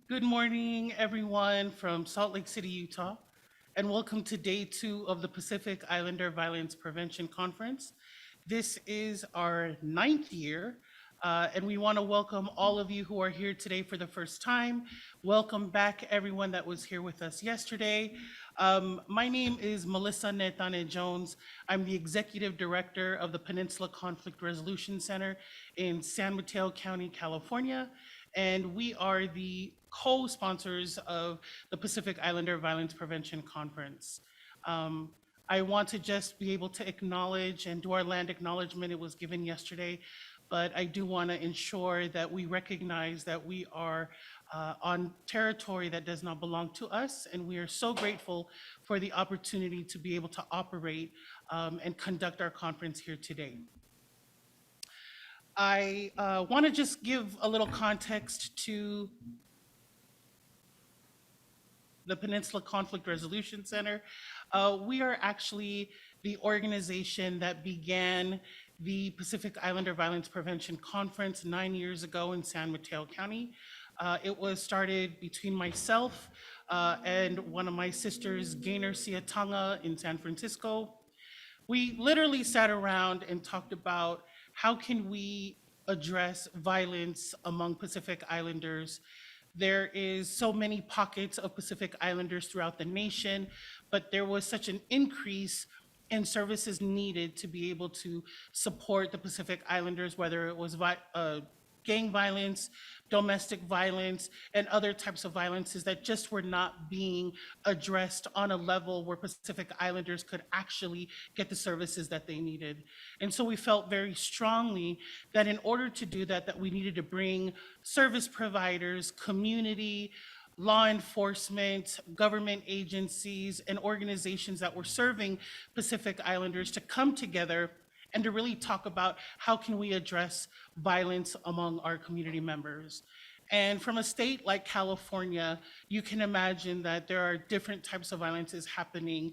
Good morning, everyone from Salt Lake City, Utah, and welcome to day two of the Pacific Islander Violence Prevention Conference. This is our ninth year, and we want to welcome all of you who are here today for the first time. Welcome back, everyone that was here with us yesterday. My name is Malissa Netane-Jones. I'm the Executive Director of the Peninsula Conflict Resolution Center in San Mateo County, California, and we are the co-sponsors of the Pacific Islander Violence Prevention Conference. Um, I want to just be able to acknowledge and do our land acknowledgement. It was given yesterday, but I do want to ensure that we recognize that we are on territory that does not belong to us, and we are so grateful for the opportunity to be able to operate and conduct our conference here today. I want to just give a little context to the Peninsula Conflict Resolution Center. We are actually the organization that began the Pacific Islander Violence Prevention Conference 9 years ago in San Mateo County. It was started between myself and one of my sisters, Gaynor Siatanga in San Francisco. We literally sat around and talked about how can we address violence among Pacific Islanders. There is so many pockets of Pacific Islanders throughout the nation, but there was such an increase in services needed to be able to support the Pacific Islanders, whether it was gang violence, domestic violence, and other types of violences that just were not being addressed on a level where Pacific Islanders could actually get the services that they needed. And so we felt very strongly that in order to do that, that we needed to bring service providers, community, law enforcement, government agencies, and organizations that were serving Pacific Islanders to come together and to really talk about how can we address violence among our community members. And from a state like California, you can imagine that there are different types of violences happening.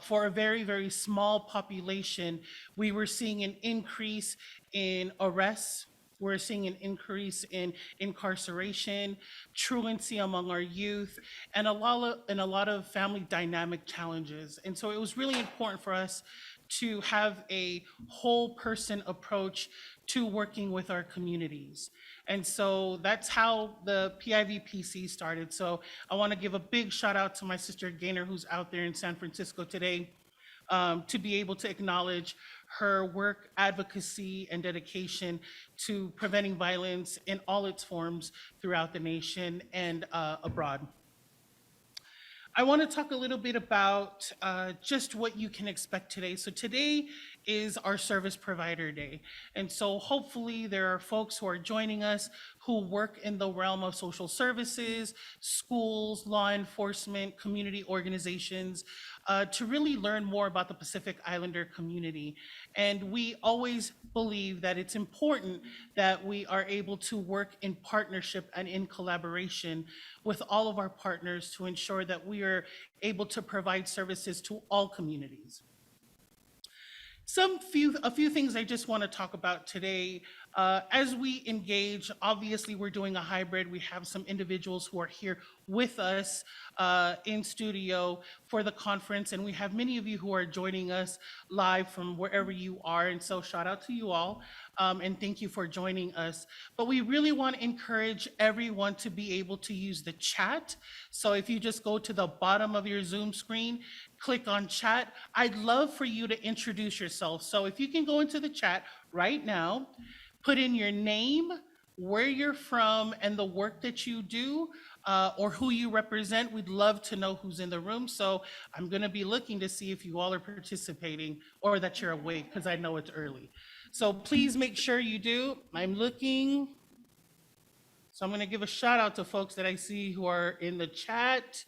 For a very, very small population, we were seeing an increase in arrests. We're seeing an increase in incarceration, truancy among our youth, and a lot of family dynamic challenges. And so it was really important for us to have a whole person approach to working with our communities. And so that's how the PIVPC started. So I want to give a big shout out to my sister Gaynor, who's out there in San Francisco today, to be able to acknowledge her work, advocacy, and dedication to preventing violence in all its forms throughout the nation and abroad. I want to talk a little bit about just what you can expect today. So today is our service provider day. And so hopefully there are folks who are joining us who work in the realm of social services, schools, law enforcement, community organizations, to really learn more about the Pacific Islander community. And we always believe that it's important that we are able to work in partnership and in collaboration with all of our partners to ensure that we are able to provide services to all communities. A few things I just want to talk about today. As we engage, obviously we're doing a hybrid. We have some individuals who are here with us in studio for the conference, and we have many of you who are joining us live from wherever you are. And so shout out to you all, and thank you for joining us. But we really want to encourage everyone to be able to use the chat. So if you just go to the bottom of your Zoom screen, click on chat. I'd love for you to introduce yourself. So if you can go into the chat right now, put in your name, where you're from, and the work that you do, or who you represent. We'd love to know who's in the room. So I'm going to be looking to see if you all are participating or that you're awake, because I know it's early. So please make sure you do. I'm looking. So I'm going to give a shout out to folks that I see who are in the chat.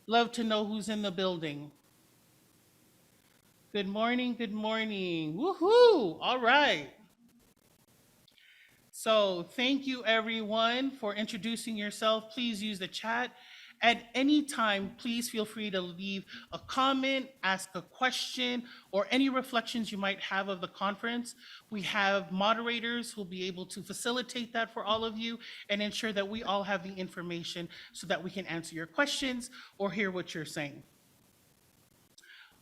Love to know who's in the building. Good morning, good morning. Woohoo! All right. So thank you everyone for introducing yourself. Please use the chat. At any time, please feel free to leave a comment, ask a question, or any reflections you might have of the conference. We have moderators who will be able to facilitate that for all of you and ensure that we all have the information so that we can answer your questions or hear what you're saying.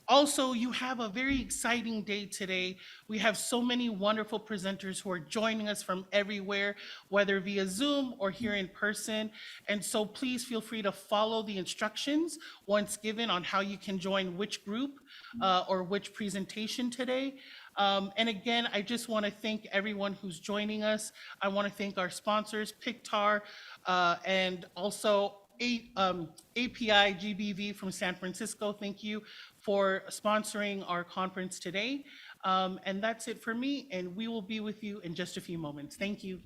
Also, you have a very exciting day today. We have so many wonderful presenters who are joining us from everywhere, whether via Zoom or here in person. And so please feel free to follow the instructions once given on how you can join which group or which presentation today. And again, I just want to thank everyone who's joining us. I want to thank our sponsors, PICTAR, and also API GBV from San Francisco. Thank you for sponsoring our conference today. And that's it for me, and we will be with you in just a few moments. Thank you.